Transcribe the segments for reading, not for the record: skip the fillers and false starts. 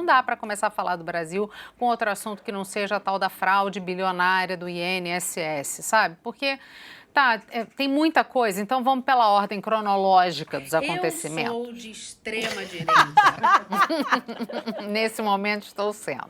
dá para começar a falar do Brasil com outro assunto que não seja a tal da fraude bilionária do INSS, sabe? Porque tem muita coisa, então vamos pela ordem cronológica dos acontecimentos. Eu sou de extrema direita. Nesse momento estou sendo.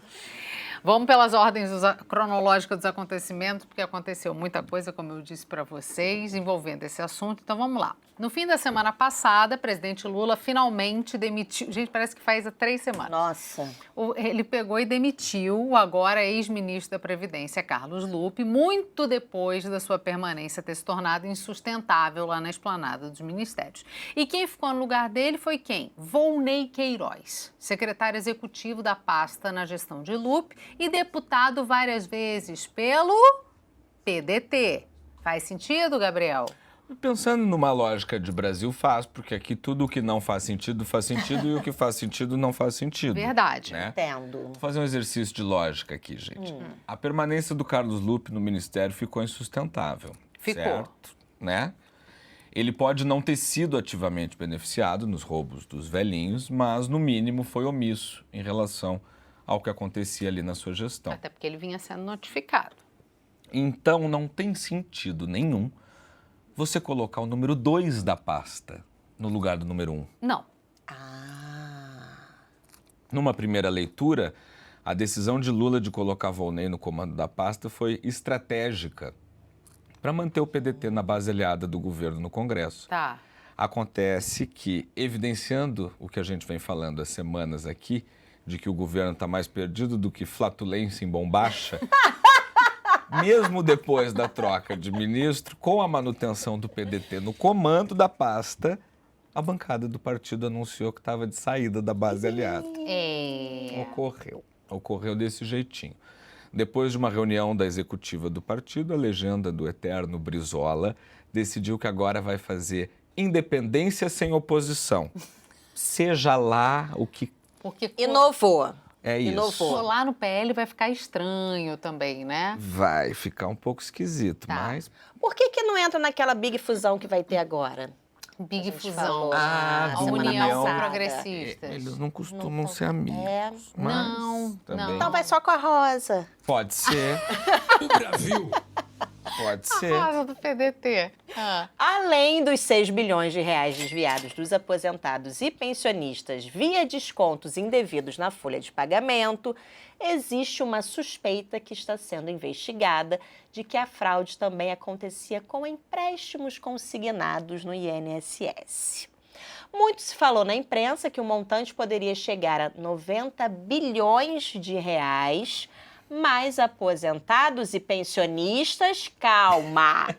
Vamos pelas ordens cronológicas dos acontecimentos, porque aconteceu muita coisa, como eu disse para vocês, envolvendo esse assunto. Então vamos lá. No fim da semana passada, o presidente Lula finalmente demitiu. Gente, parece que faz 3 semanas. Nossa. Ele pegou e demitiu o agora ex-ministro da Previdência, Carlos Lupe, muito depois da sua permanência ter se tornado insustentável lá na esplanada dos ministérios. E quem ficou no lugar dele foi quem? Volney Queiroz, secretário executivo da pasta na gestão de Lupe e deputado várias vezes pelo PDT. Faz sentido, Gabriel? Pensando numa lógica de Brasil, faz, porque aqui tudo o que não faz sentido e o que faz sentido não faz sentido. Verdade. Né? Entendo. Vou fazer um exercício de lógica aqui, gente. A permanência do Carlos Lupe no ministério ficou insustentável. Ficou. Certo? Né? Ele pode não ter sido ativamente beneficiado nos roubos dos velhinhos, mas, no mínimo, foi omisso em relação ao que acontecia ali na sua gestão. Até porque ele vinha sendo notificado. Então, não tem sentido nenhum você colocar o número 2 da pasta no lugar do número 1. Não. Numa primeira leitura, a decisão de Lula de colocar Volney no comando da pasta foi estratégica para manter o PDT na base aliada do governo no Congresso. Tá. Acontece que, evidenciando o que a gente vem falando há semanas aqui, de que o governo está mais perdido do que flatulência em bombacha, mesmo depois da troca de ministro, com a manutenção do PDT no comando da pasta, a bancada do partido anunciou que estava de saída da base aliada. Ocorreu desse jeitinho. Depois de uma reunião da executiva do partido, a legenda do eterno Brizola decidiu que agora vai fazer independência sem oposição. Seja lá o que... Porque Inovou. É isso. Inovou. lá no PL vai ficar estranho também, né? Vai ficar um pouco esquisito, Tá. mas... Por que não entra naquela big fusão que vai ter agora? Big A gente fusão. falou a semana União passada. Progressistas. Eles não costumam ser amigos. É. Mas Não, também... não. Então vai só com a Rosa. Pode ser. O Brasil. Pode ser. Casa do PDT. Além dos 6 bilhões de reais desviados dos aposentados e pensionistas via descontos indevidos na folha de pagamento, existe uma suspeita que está sendo investigada de que a fraude também acontecia com empréstimos consignados no INSS. Muito se falou na imprensa que o montante poderia chegar a 90 bilhões de reais, mas aposentados e pensionistas, calma!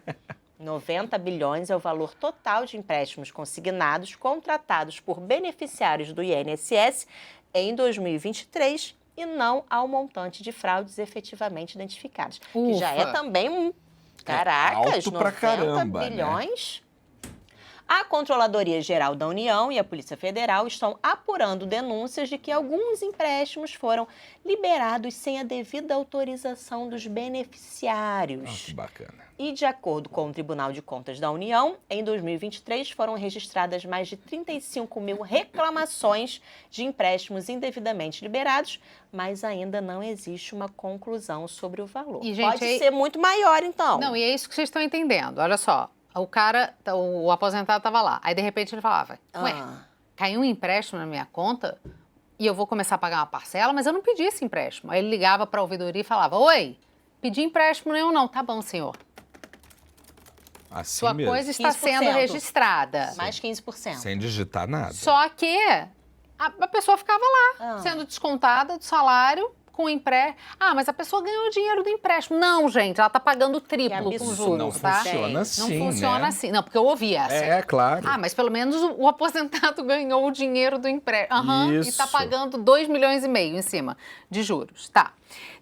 90 bilhões é o valor total de empréstimos consignados contratados por beneficiários do INSS em 2023 e não ao montante de fraudes efetivamente identificadas. Que já é Ufa. também caracas, alto pra 90 caramba, né? bilhões. A Controladoria Geral da União e a Polícia Federal estão apurando denúncias de que alguns empréstimos foram liberados sem a devida autorização dos beneficiários. Que bacana. E, de acordo com o Tribunal de Contas da União, em 2023 foram registradas mais de 35 mil reclamações de empréstimos indevidamente liberados, mas ainda não existe uma conclusão sobre o valor. E, gente, Pode ser muito maior, então. Não, e é isso que vocês estão entendendo. Olha só, o aposentado estava lá. Aí, de repente, ele falava, ué, caiu um empréstimo na minha conta e eu vou começar a pagar uma parcela, mas eu não pedi esse empréstimo. Aí ele ligava para a ouvidoria e falava, oi, pedi empréstimo nenhum não. Tá bom, senhor. Assim Sua mesmo. coisa está 15%. sendo registrada. Mais 15%. Sem digitar nada. Só que a pessoa ficava lá, sendo descontada do salário com empréstimo. Ah, mas a pessoa ganhou o dinheiro do empréstimo. Não, gente, ela está pagando triplo Que com absurdo. juros, Não tá? funciona assim, Não funciona né? assim. Não, porque eu ouvi essa. É, claro. Ah, mas pelo menos o aposentado ganhou o dinheiro do empréstimo. Aham, e está Isso. pagando 2,5 milhões em cima de juros. Tá.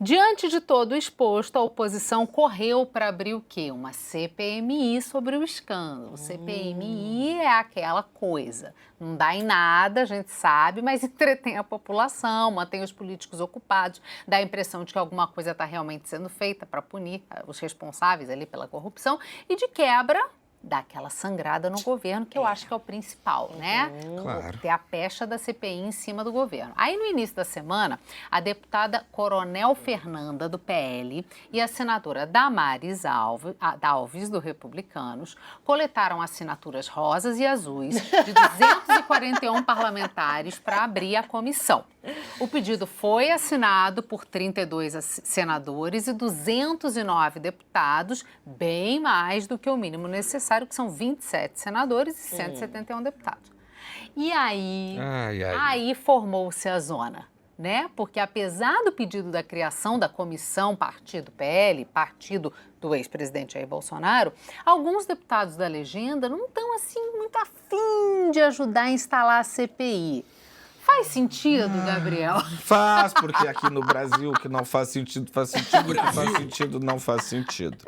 Diante de todo o exposto, a oposição correu para abrir o quê? Uma CPMI sobre o escândalo. CPMI é aquela coisa. Não dá em nada, a gente sabe, mas entretém a população, mantém os políticos ocupados, dá a impressão de que alguma coisa está realmente sendo feita para punir os responsáveis ali pela corrupção e de quebra dar aquela sangrada no governo, que eu acho que é o principal, né? Claro. Ter a pecha da CPI em cima do governo. Aí, no início da semana, a deputada Coronel Fernanda, do PL, e a senadora Damares Alves, do Republicanos, coletaram assinaturas rosas e azuis de 241 parlamentares para abrir a comissão. O pedido foi assinado por 32 senadores e 209 deputados, bem mais do que o mínimo necessário, que são 27 senadores e 171 deputados. E aí formou-se a zona, né? Porque apesar do pedido da criação da comissão Partido PL, partido do ex-presidente Jair Bolsonaro, alguns deputados da legenda não estão assim muito afim de ajudar a instalar a CPI. Faz sentido, Gabriel? Faz, porque aqui no Brasil o que não faz sentido, faz sentido, o que faz sentido, não faz sentido.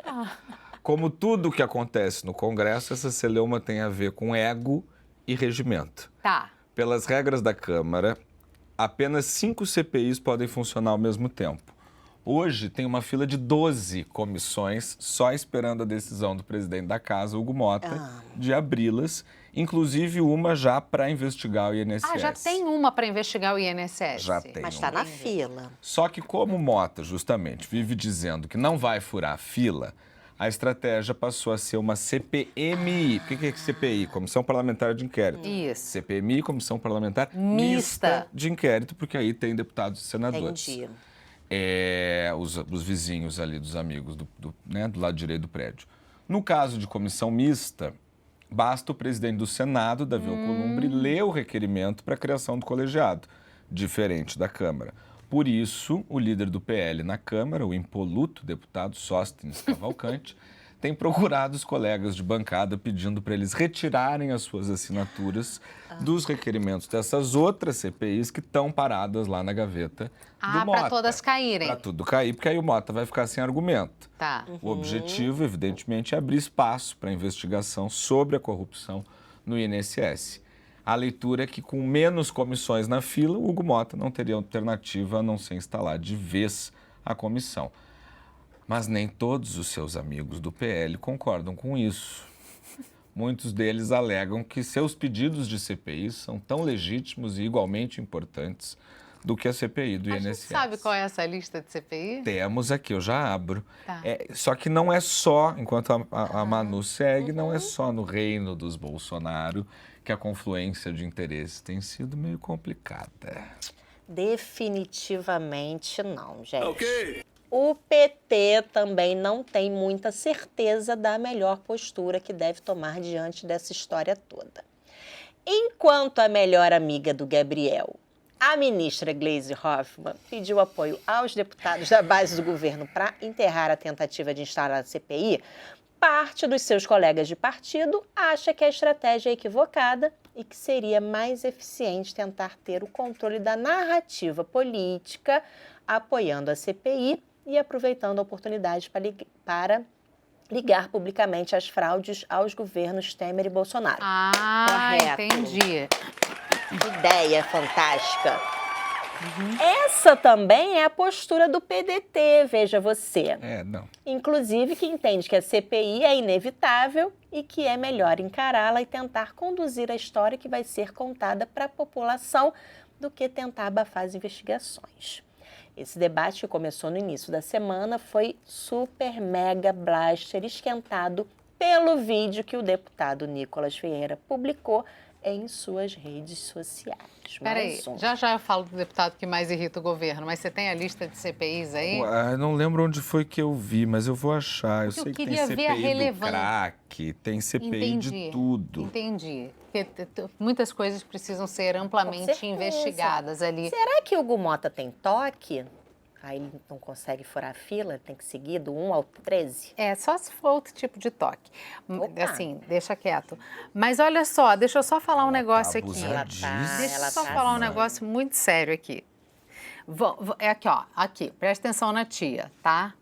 Como tudo que acontece no Congresso, essa celeuma tem a ver com ego e regimento. Tá. Pelas regras da Câmara, apenas 5 CPIs podem funcionar ao mesmo tempo. Hoje tem uma fila de 12 comissões só esperando a decisão do presidente da casa, Hugo Mota, de abri-las, inclusive uma já para investigar o INSS. Ah, já tem uma para investigar o INSS? Já tem. Mas está na fila. Só que como o Mota, justamente, vive dizendo que não vai furar a fila, a estratégia passou a ser uma CPMI. O que é CPI? Comissão Parlamentar de Inquérito. Isso. CPMI, Comissão Parlamentar Mista de Inquérito, porque aí tem deputados e senadores. Entendi. Os vizinhos ali, dos amigos do lado direito do prédio. No caso de comissão mista, basta o presidente do Senado, Davi Alcolumbre, ler o requerimento para a criação do colegiado, diferente da Câmara. Por isso, o líder do PL na Câmara, o impoluto deputado Sóstenes Cavalcante, tem procurado os colegas de bancada pedindo para eles retirarem as suas assinaturas dos requerimentos dessas outras CPIs que estão paradas lá na gaveta do Mota. Para todas caírem. Para tudo cair, porque aí o Mota vai ficar sem argumento. Tá. O objetivo, evidentemente, é abrir espaço para investigação sobre a corrupção no INSS. A leitura é que, com menos comissões na fila, o Hugo Mota não teria alternativa a não ser instalar de vez a comissão. Mas nem todos os seus amigos do PL concordam com isso. Muitos deles alegam que seus pedidos de CPI são tão legítimos e igualmente importantes do que a CPI do INSS. A gente sabe qual é essa lista de CPI? Temos aqui, eu já abro. Tá. Só que não é só, enquanto a Manu segue, não é só no reino dos Bolsonaro que a confluência de interesses tem sido meio complicada. Definitivamente não, gente. Ok. O PT também não tem muita certeza da melhor postura que deve tomar diante dessa história toda. Enquanto a melhor amiga do Gabriel, a ministra Gleisi Hoffmann, pediu apoio aos deputados da base do governo para enterrar a tentativa de instalar a CPI, parte dos seus colegas de partido acha que a estratégia é equivocada e que seria mais eficiente tentar ter o controle da narrativa política, apoiando a CPI e aproveitando a oportunidade para ligar publicamente as fraudes aos governos Temer e Bolsonaro. Ah, Correto. entendi. Ideia fantástica. Essa também é a postura do PDT, veja você. Não. Inclusive que entende que a CPI é inevitável e que é melhor encará-la e tentar conduzir a história que vai ser contada para a população do que tentar abafar as investigações. Esse debate que começou no início da semana foi super mega blaster esquentado pelo vídeo que o deputado Nicolas Ferreira publicou em suas redes sociais. Peraí, já eu falo do deputado que mais irrita o governo, mas você tem a lista de CPIs aí? Eu não lembro onde foi que eu vi, mas eu vou achar. Eu sei que tem queria ver a CPI do relevância. crack, tem CPI de tudo. Entendi. Porque muitas coisas precisam ser amplamente investigadas ali. Será que o Hugo Mota tem toque? Aí ele não consegue furar a fila, tem que seguir do 1 ao 13? Só se for outro tipo de toque. Opa. Assim, deixa quieto. Mas olha só, deixa eu só falar um negócio aqui. abusadíssima. Deixa eu só falar um negócio muito sério aqui. É aqui, ó. Aqui, presta atenção na tia, tá?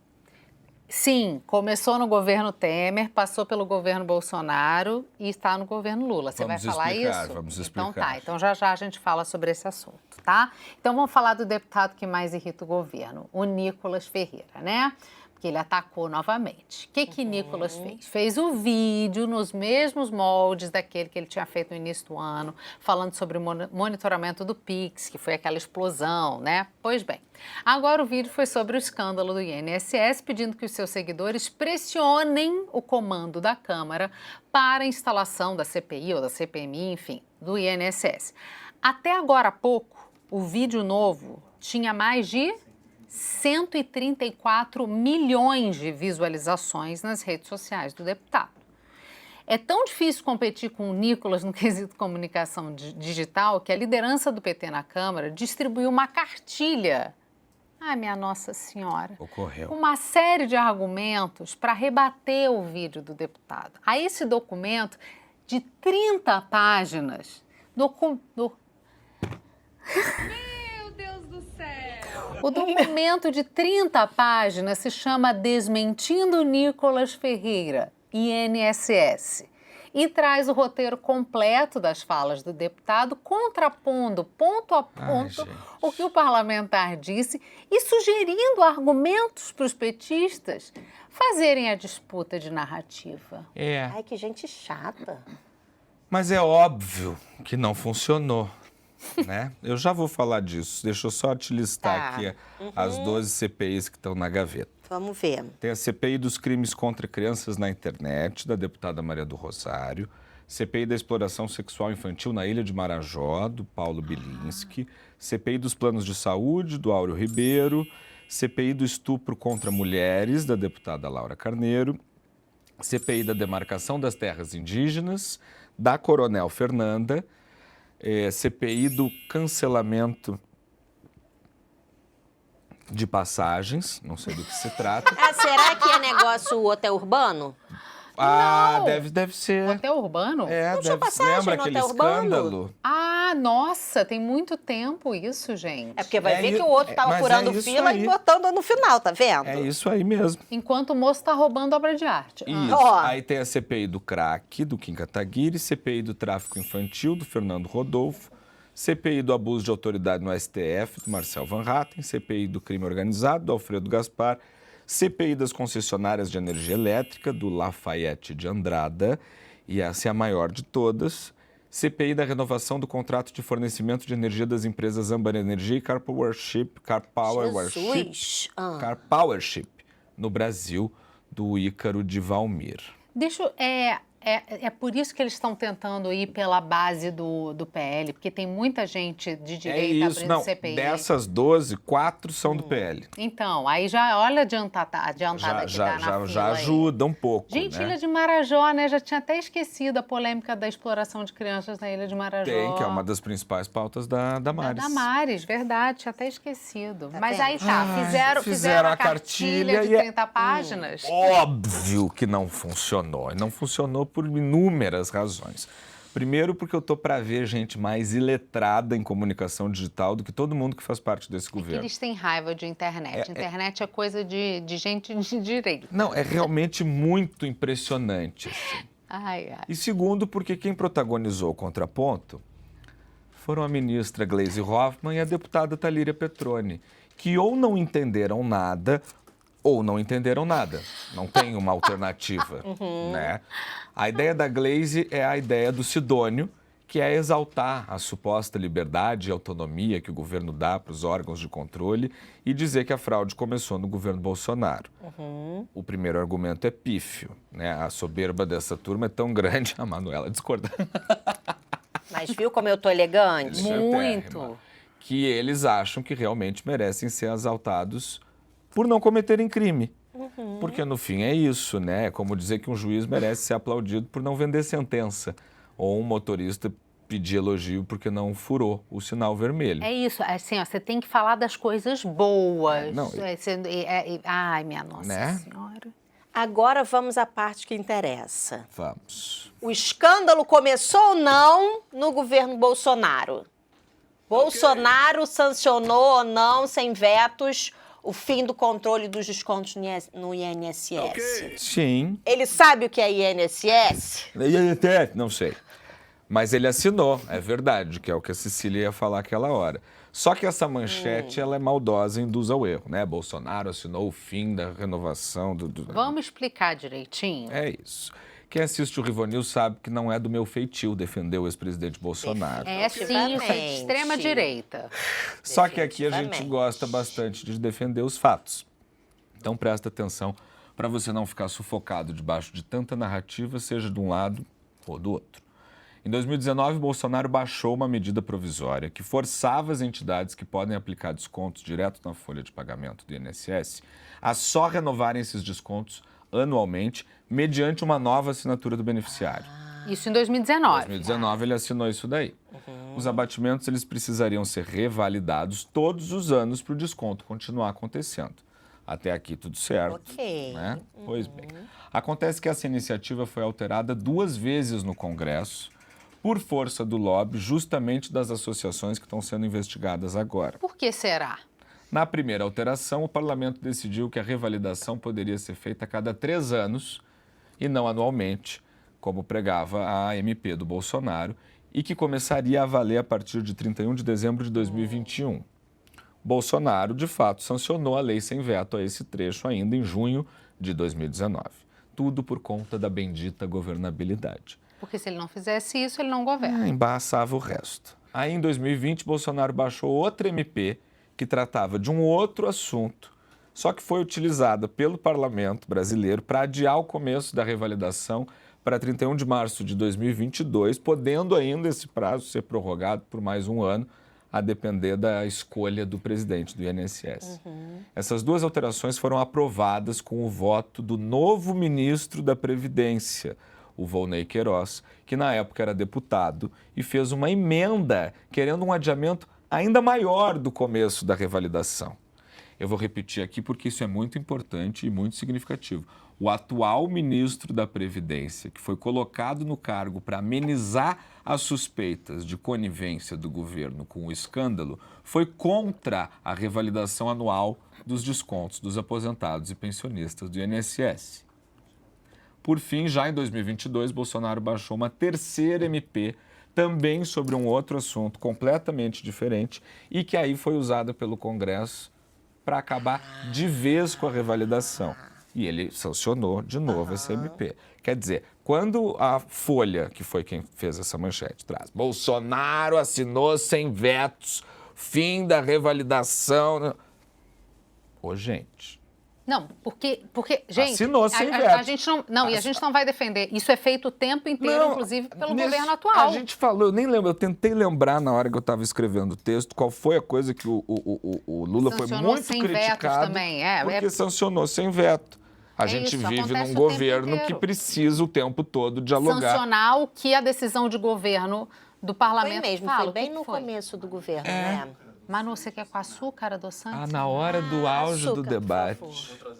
Sim, começou no governo Temer, passou pelo governo Bolsonaro e está no governo Lula. Você vai falar isso? Vamos Então explicar. tá, então já a gente fala sobre esse assunto, tá? Então vamos falar do deputado que mais irrita o governo, o Nicolas Ferreira, né? que ele atacou novamente. O que Nicolas fez? Fez o vídeo nos mesmos moldes daquele que ele tinha feito no início do ano, falando sobre o monitoramento do Pix, que foi aquela explosão, né? Pois bem, agora o vídeo foi sobre o escândalo do INSS, pedindo que os seus seguidores pressionem o comando da Câmara para a instalação da CPI ou da CPMI, enfim, do INSS. Até agora há pouco, o vídeo novo tinha mais de 134 milhões de visualizações nas redes sociais do deputado. É tão difícil competir com o Nicolas no quesito comunicação digital que a liderança do PT na Câmara distribuiu uma cartilha, minha Nossa Senhora, Ocorreu. uma série de argumentos para rebater o vídeo do deputado. Aí esse documento de 30 páginas, o documento de 30 páginas se chama Desmentindo Nicolas Ferreira, INSS, e traz o roteiro completo das falas do deputado, contrapondo ponto a ponto o que o parlamentar disse e sugerindo argumentos para os petistas fazerem a disputa de narrativa. Ai, que gente chata. Mas é óbvio que não funcionou. Né? Eu já vou falar disso. Deixa eu só te listar aqui as 12 CPIs que estão na gaveta. Vamos ver. Tem a CPI dos crimes contra crianças na internet, da deputada Maria do Rosário. CPI da exploração sexual infantil na Ilha de Marajó, do Paulo Bilinski. CPI dos planos de saúde, do Áureo Ribeiro. CPI do estupro contra mulheres, da deputada Laura Carneiro. CPI da demarcação das terras indígenas, da Coronel Fernanda. CPI do cancelamento de passagens, não sei do que se trata. Será que é negócio hotel urbano? Não. Deve ser. Hotel urbano? Não tinha passagem lembra no aquele hotel urbano? escândalo? Nossa, tem muito tempo isso, gente. É porque vai ver que o outro tava mas furando isso fila aí. e botando no final, tá vendo? É isso aí mesmo. Enquanto o moço está roubando obra de arte. Isso. Ó. Aí tem a CPI do crack, do Kim Kataguiri, CPI do tráfico infantil, do Fernando Rodolfo, CPI do abuso de autoridade no STF, do Marcel Van Hatten, CPI do crime organizado, do Alfredo Gaspar, CPI das concessionárias de energia elétrica, do Lafayette de Andrada, e essa é a maior de todas, CPI da renovação do contrato de fornecimento de energia das empresas Âmbar Energia e Car Powership no Brasil, do Ícaro de Valmir. É por isso que eles estão tentando ir pela base do PL, porque tem muita gente de direita abrindo CPI. Dessas 12, 4 são do PL. Então, aí já olha adiantada que tá na fila Já aí. ajuda um pouco, Gente, né? Ilha de Marajó, né? Já tinha até esquecido a polêmica da exploração de crianças na Ilha de Marajó. Tem, que é uma das principais pautas da Damares. Da Damares, verdade, tinha até esquecido. Tá Mas vendo? aí tá, fizeram a cartilha de 30 páginas. Óbvio que não funcionou. Não funcionou por inúmeras razões. Primeiro, porque eu tô para ver gente mais iletrada em comunicação digital do que todo mundo que faz parte desse governo. Eles têm raiva de internet. Internet é coisa de gente de direito. Não, é realmente muito impressionante. Assim. E segundo, porque quem protagonizou o contraponto foram a ministra Gleisi Hoffmann e a deputada Thalíria Petroni, que ou não entenderam nada ou não entenderam nada. Não tem uma alternativa, né? A ideia da Gleisi é a ideia do Sidônio, que é exaltar a suposta liberdade e autonomia que o governo dá para os órgãos de controle e dizer que a fraude começou no governo Bolsonaro. O primeiro argumento é pífio, né? A soberba dessa turma é tão grande, a Manuela discorda. Mas viu como eu tô elegante? Muito. Que eles acham que realmente merecem ser exaltados por não cometerem crime. Porque no fim é isso, né? É como dizer que um juiz merece ser aplaudido por não vender sentença. Ou um motorista pedir elogio porque não furou o sinal vermelho. É isso, assim, ó, você tem que falar das coisas boas. Não, ai, minha Nossa né? Senhora. Agora vamos à parte que interessa. Vamos. O escândalo começou ou não no governo Bolsonaro? Bolsonaro sancionou ou não, sem vetos, o fim do controle dos descontos no INSS. Sim. Ele sabe o que é INSS? Não sei. Mas ele assinou, é verdade, que é o que a Cecília ia falar aquela hora. Só que essa manchete ela é maldosa e induz ao erro, né? Bolsonaro assinou o fim da renovação do... Vamos explicar direitinho? É isso. Quem assiste o Rivonews sabe que não é do meu feitio defender o ex-presidente Bolsonaro. É sim, isso é de extrema direita. Só que aqui a gente gosta bastante de defender os fatos. Então presta atenção para você não ficar sufocado debaixo de tanta narrativa, seja de um lado ou do outro. Em 2019, Bolsonaro baixou uma medida provisória que forçava as entidades que podem aplicar descontos direto na folha de pagamento do INSS a só renovarem esses descontos anualmente, mediante uma nova assinatura do beneficiário. Isso em 2019. Em 2019 ele assinou isso daí. Os abatimentos eles precisariam ser revalidados todos os anos para o desconto continuar acontecendo. Até aqui tudo certo. Ok. Né? Pois bem. Acontece que essa iniciativa foi alterada 2 vezes no Congresso por força do lobby, justamente das associações que estão sendo investigadas agora. Por que será? Na primeira alteração, o parlamento decidiu que a revalidação poderia ser feita a cada 3 anos e não anualmente, como pregava a MP do Bolsonaro, e que começaria a valer a partir de 31 de dezembro de 2021. Bolsonaro, de fato, sancionou a lei sem veto a esse trecho ainda em junho de 2019. Tudo por conta da bendita governabilidade. Porque se ele não fizesse isso, ele não governa. Embaçava o resto. Aí, em 2020, Bolsonaro baixou outra MP que tratava de um outro assunto, só que foi utilizada pelo parlamento brasileiro para adiar o começo da revalidação para 31 de março de 2022, podendo ainda esse prazo ser prorrogado por mais um ano, a depender da escolha do presidente do INSS. Essas 2 alterações foram aprovadas com o voto do novo ministro da Previdência, o Volney Queiroz, que na época era deputado e fez uma emenda querendo um adiamento ainda maior do começo da revalidação. Eu vou repetir aqui porque isso é muito importante e muito significativo. O atual ministro da Previdência, que foi colocado no cargo para amenizar as suspeitas de conivência do governo com o escândalo, foi contra a revalidação anual dos descontos dos aposentados e pensionistas do INSS. Por fim, já em 2022, Bolsonaro baixou uma terceira MP, também sobre um outro assunto completamente diferente, e que aí foi usada pelo Congresso para acabar de vez com a revalidação. E ele sancionou de novo essa MP. Quer dizer, quando a Folha, que foi quem fez essa manchete, traz Bolsonaro assinou sem vetos, fim da revalidação. Ô, gente... Não, porque gente, assinou sem veto. A gente não, e a gente não vai defender. Isso é feito o tempo inteiro, inclusive, pelo governo atual. A gente falou, eu nem lembro, eu tentei lembrar na hora que eu estava escrevendo o texto qual foi a coisa que o Lula foi muito sem criticado vetos também, porque sancionou sem veto. A gente vive num governo que precisa o tempo todo dialogar. Sancionar o que a decisão de governo do parlamento foi mesmo, fala. foi bem no começo do governo, né? Manu, você quer com açúcar, adoçante? Na hora do auge açúcar, do debate.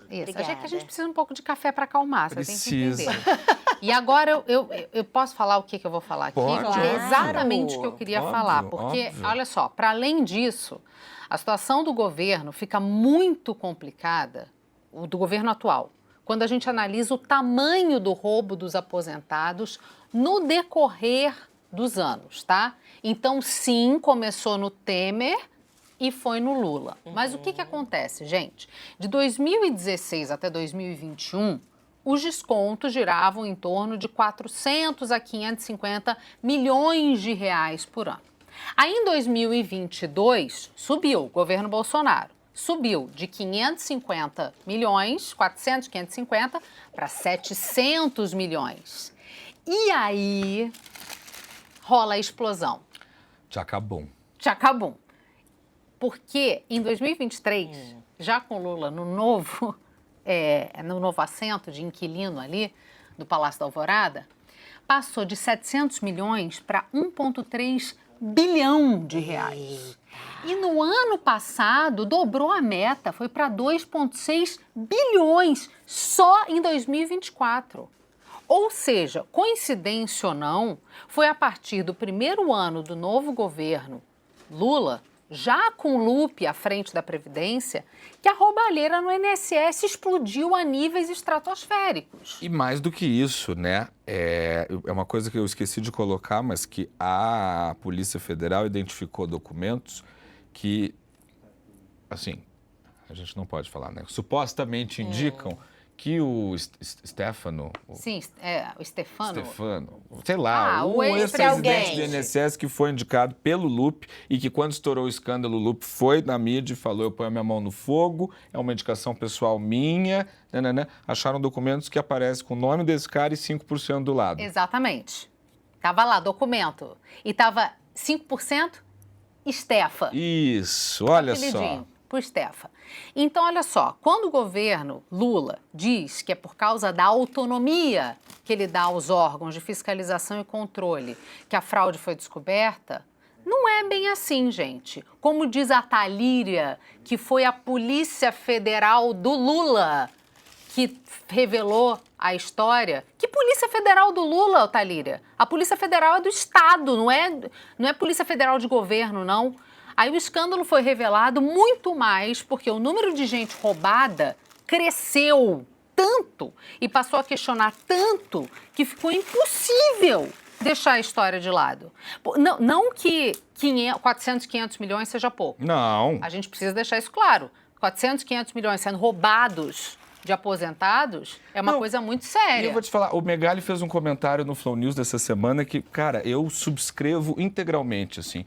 Isso, a gente precisa um pouco de café para acalmar, Precisa. você tem que entender. E agora eu posso falar o que eu vou falar aqui? Pode, Porque é exatamente o que eu queria óbvio, falar. Porque, óbvio. olha só, para além disso, a situação do governo fica muito complicada, do governo atual, quando a gente analisa o tamanho do roubo dos aposentados no decorrer dos anos, tá? Então, sim, começou no Temer e foi no Lula. Mas o que acontece, gente? De 2016 até 2021, os descontos giravam em torno de 400 a 550 milhões de reais por ano. Aí, em 2022, subiu, governo Bolsonaro, subiu de 550 milhões, 400, 550, para 700 milhões. E aí, rola a explosão. Tchacabum. Porque em 2023, já com Lula no novo assento de inquilino ali do Palácio da Alvorada, passou de 700 milhões para 1,3 bilhão de reais. E no ano passado, dobrou a meta, foi para 2,6 bilhões só em 2024. Ou seja, coincidência ou não, foi a partir do primeiro ano do novo governo Lula, já com o Lupe à frente da Previdência, que a roubalheira no INSS explodiu a níveis estratosféricos. E mais do que isso, né? É uma coisa que eu esqueci de colocar, mas que a Polícia Federal identificou documentos que, assim, a gente não pode falar, né? Supostamente indicam que o Stefano... Sim, o Stefano. Sei lá, o ex-presidente do alguém. INSS que foi indicado pelo Lupe e que quando estourou o escândalo, o Lupe foi na mídia e falou, eu ponho a minha mão no fogo, é uma indicação pessoal minha, nananã. Acharam documentos que aparecem com o nome desse cara e 5% do lado. Exatamente. Tava lá, documento. E tava 5% Stefa. Isso, olha só. Apelidinho pro Stefa. Então, olha só, quando o governo Lula diz que é por causa da autonomia que ele dá aos órgãos de fiscalização e controle que a fraude foi descoberta, não é bem assim, gente. Como diz a Thalíria, que foi a Polícia Federal do Lula que revelou a história. Que Polícia Federal do Lula, Thalíria? A Polícia Federal é do Estado, não é Polícia Federal de governo, não. Aí o escândalo foi revelado muito mais porque o número de gente roubada cresceu tanto e passou a questionar tanto que ficou impossível deixar a história de lado. Não que 400, 500 milhões seja pouco. Não. A gente precisa deixar isso claro. 400, 500 milhões sendo roubados de aposentados é uma coisa muito séria. E eu vou te falar, o Megali fez um comentário no Flow News dessa semana que, cara, eu subscrevo integralmente, assim.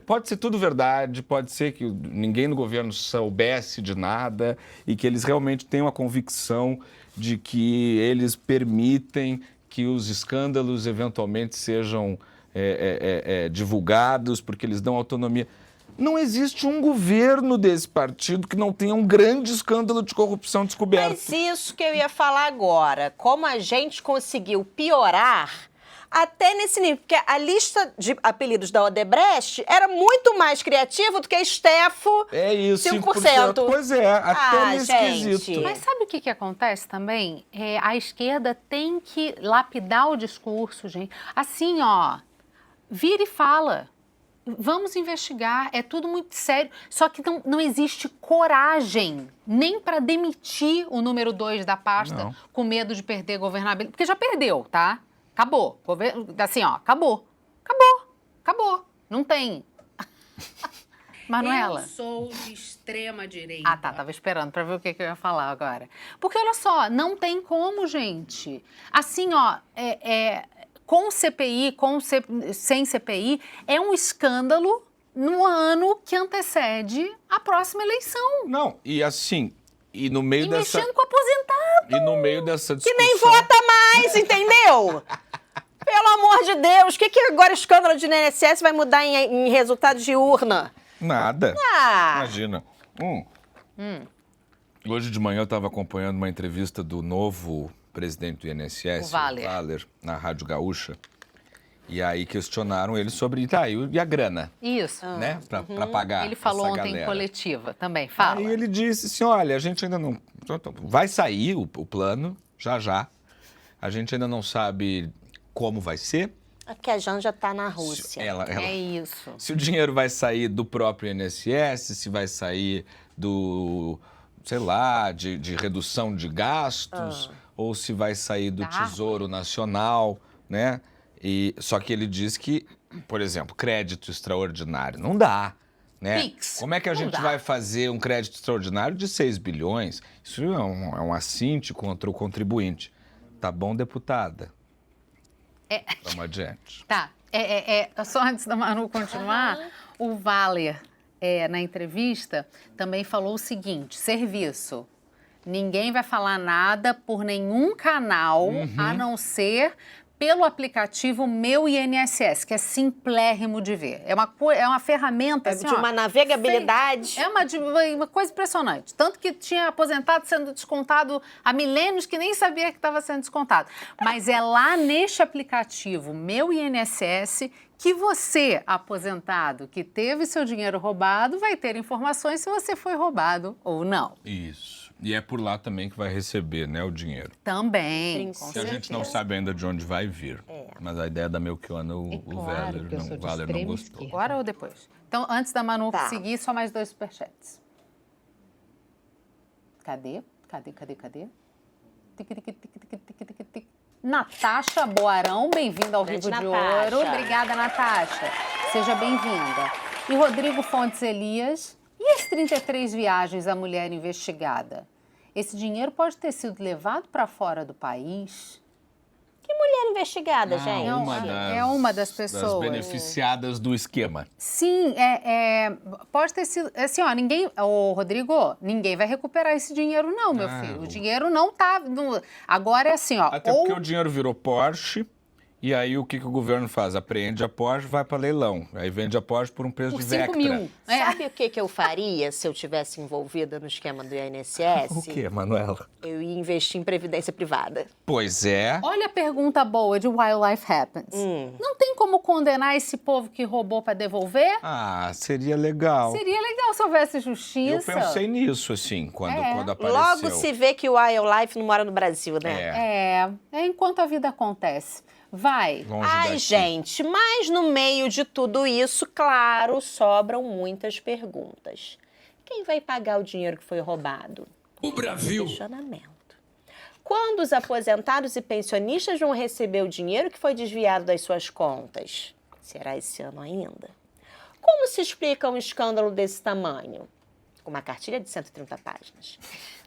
Pode ser tudo verdade, pode ser que ninguém no governo soubesse de nada e que eles realmente tenham a convicção de que eles permitem que os escândalos eventualmente sejam divulgados porque eles dão autonomia. Não existe um governo desse partido que não tenha um grande escândalo de corrupção descoberto. Mas isso que eu ia falar agora, como a gente conseguiu piorar até nesse nível, porque a lista de apelidos da Odebrecht era muito mais criativa do que a Stefo. É isso, 5%. Pois é, até nesse gente. quesito. Mas sabe o que acontece também? A esquerda tem que lapidar o discurso, gente. Assim, ó, vira e fala. Vamos investigar, é tudo muito sério. Só que não existe coragem nem para demitir o número 2 da pasta com medo de perder governabilidade. Porque já perdeu, tá? Acabou. Assim, ó, acabou. Não tem. Manuela. Eu sou de extrema direita. Ah, tá. Tava esperando para ver o que eu ia falar agora. Porque, olha só, não tem como, gente. Assim, ó, com CPI, sem CPI, é um escândalo no ano que antecede a próxima eleição. Não, e assim, e no meio E dessa... mexendo com o aposentado. E no meio dessa Que discussão... nem vota mais, entendeu? Pelo amor de Deus, o que agora o escândalo de INSS vai mudar em resultado de urna? Nada. Ah, Imagina. Hoje de manhã eu estava acompanhando uma entrevista do novo presidente do INSS, O Valer. Valer, na Rádio Gaúcha. E aí questionaram ele sobre, tá, e a grana, Isso. né, pra pagar Ele falou essa ontem em galera. coletiva também. Fala. Aí ele disse assim, olha, a gente ainda não... Vai sair o plano, já. A gente ainda não sabe como vai ser. é porque a Janja tá na Rússia. É isso. Se o dinheiro vai sair do próprio INSS, se vai sair do, sei lá, de redução de gastos, ou se vai sair do Da Tesouro Nacional, né? Só que ele diz que, por exemplo, crédito extraordinário não dá, né? Pix, Como é que a não gente dá. vai fazer um crédito extraordinário de 6 bilhões? Isso é um assinte contra o contribuinte. Tá bom, deputada? Vamos adiante. Tá. Só antes da Manu continuar, o Valer, na entrevista, também falou o seguinte: serviço. Ninguém vai falar nada por nenhum canal, a não ser pelo aplicativo Meu INSS, que é simplérrimo de ver. É uma ferramenta... assim, de ó, uma navegabilidade. É uma coisa impressionante. Tanto que tinha aposentado sendo descontado há milênios que nem sabia que estava sendo descontado. Mas é lá neste aplicativo, Meu INSS, que você, aposentado, que teve seu dinheiro roubado, vai ter informações se você foi roubado ou não. Isso. E é por lá também que vai receber, né, o dinheiro. Também, com Que a gente não sabe ainda de onde vai vir. Mas a ideia da Melchiona, o claro que eu sou de Valer não extrema gostou. esquerda. Agora ou depois? Então, antes da Manu Tá. seguir, só mais 2 superchats. Cadê? Tic, tic, tic, tic, tic, tic, tic. Natasha Boarão, bem-vinda ao Grande Vivo de Natasha. Ouro. Obrigada, Natasha. Seja bem-vinda. E Rodrigo Fontes Elias, e as 33 viagens da mulher investigada? Esse dinheiro pode ter sido levado para fora do país? Que mulher investigada, gente? Não, é uma das pessoas. Das beneficiadas do esquema. Sim, pode ter sido. Assim, ó, Rodrigo, ninguém vai recuperar esse dinheiro, não, meu filho. O dinheiro não tá. Agora é assim, ó. Até porque o dinheiro virou Porsche. E aí o que o governo faz? Apreende a Porsche, vai para leilão. Aí vende a Porsche por um preço por de 5 Vectra. mil. Sabe o que eu faria se eu tivesse envolvida no esquema do INSS? O quê, Manuela? Eu ia investir em previdência privada. Pois é. Olha a pergunta boa de Wildlife Happens. Não tem como condenar esse povo que roubou para devolver? Ah, seria legal. Seria legal se houvesse Eu justiça. pensei nisso, assim, quando apareceu. Logo se vê que o Wildlife não mora no Brasil, né? É enquanto a vida acontece. Vai. Longe Ai, daqui. gente, mas no meio de tudo isso, claro, sobram muitas perguntas. Quem vai pagar o dinheiro que foi roubado? O Brasil. Questionamento. Quando os aposentados e pensionistas vão receber o dinheiro que foi desviado das suas contas? Será esse ano ainda? Como se explica um escândalo desse tamanho? Com uma cartilha de 130 páginas.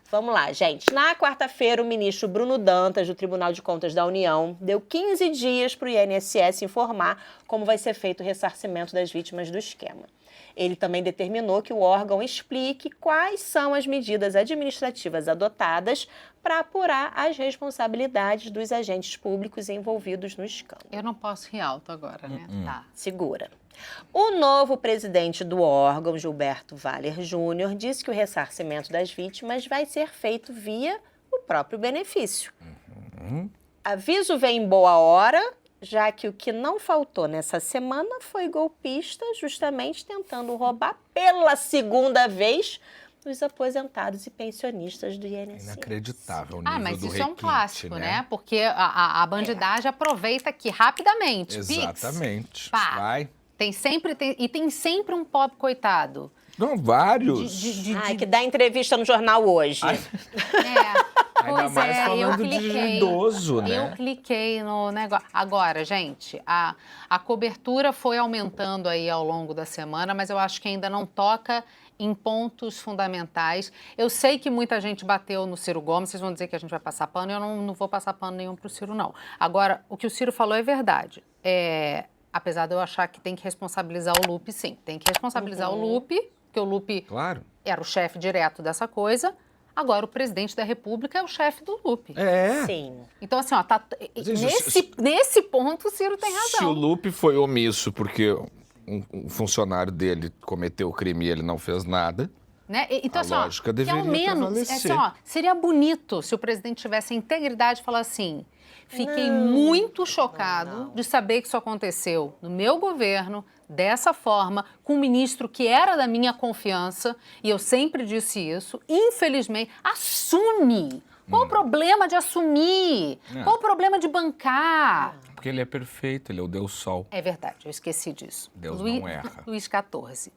Vamos lá, gente. Na quarta-feira, o ministro Bruno Dantas, do Tribunal de Contas da União, deu 15 dias para o INSS informar como vai ser feito o ressarcimento das vítimas do esquema. Ele também determinou que o órgão explique quais são as medidas administrativas adotadas para apurar as responsabilidades dos agentes públicos envolvidos no escândalo. Eu não posso rir alto agora, né? Tá. Segura. O novo presidente do órgão, Gilberto Valer Júnior, disse que o ressarcimento das vítimas vai ser feito via o próprio benefício. Aviso vem em boa hora, já que o que não faltou nessa semana foi golpista justamente tentando roubar pela segunda vez os aposentados e pensionistas do INSS. Inacreditável o nível Mas do isso é um requinte, clássico, né? Porque a bandidagem aproveita aqui rapidamente. Pix. Exatamente. Pá. Vai. Tem sempre um pobre coitado. Não, vários. Ai, que dá entrevista no jornal hoje. Ainda Pois mais eu falando de cliquei. idoso, né? Eu cliquei no negócio. Agora, gente, a cobertura foi aumentando aí ao longo da semana, mas eu acho que ainda não toca em pontos fundamentais. Eu sei que muita gente bateu no Ciro Gomes, vocês vão dizer que a gente vai passar pano, eu não vou passar pano nenhum pro Ciro, não. Agora, o que o Ciro falou é verdade. Apesar de eu achar que tem que responsabilizar o Lupe, sim. Tem que responsabilizar o Lupe, porque o Lupe Claro. era o chefe direto dessa coisa. Agora, o presidente da República é o chefe do Lupe. Sim. Então, assim, ó, Gente, nesse ponto o Ciro tem razão. Se o Lupe foi omisso porque um funcionário dele cometeu o crime e ele não fez nada, Né? Então, a assim, lógica que deveria ao menos, prevalecer. assim, ó, seria bonito se o presidente tivesse a integridade de falar assim: fiquei muito chocado de saber que isso aconteceu no meu governo, dessa forma, com um ministro que era da minha confiança, e eu sempre disse isso, infelizmente, assume. Qual o problema de assumir? Qual o problema de bancar? porque ele é perfeito, ele é o Deus Sol. É verdade, eu esqueci disso. Deus não erra. Luís XIV.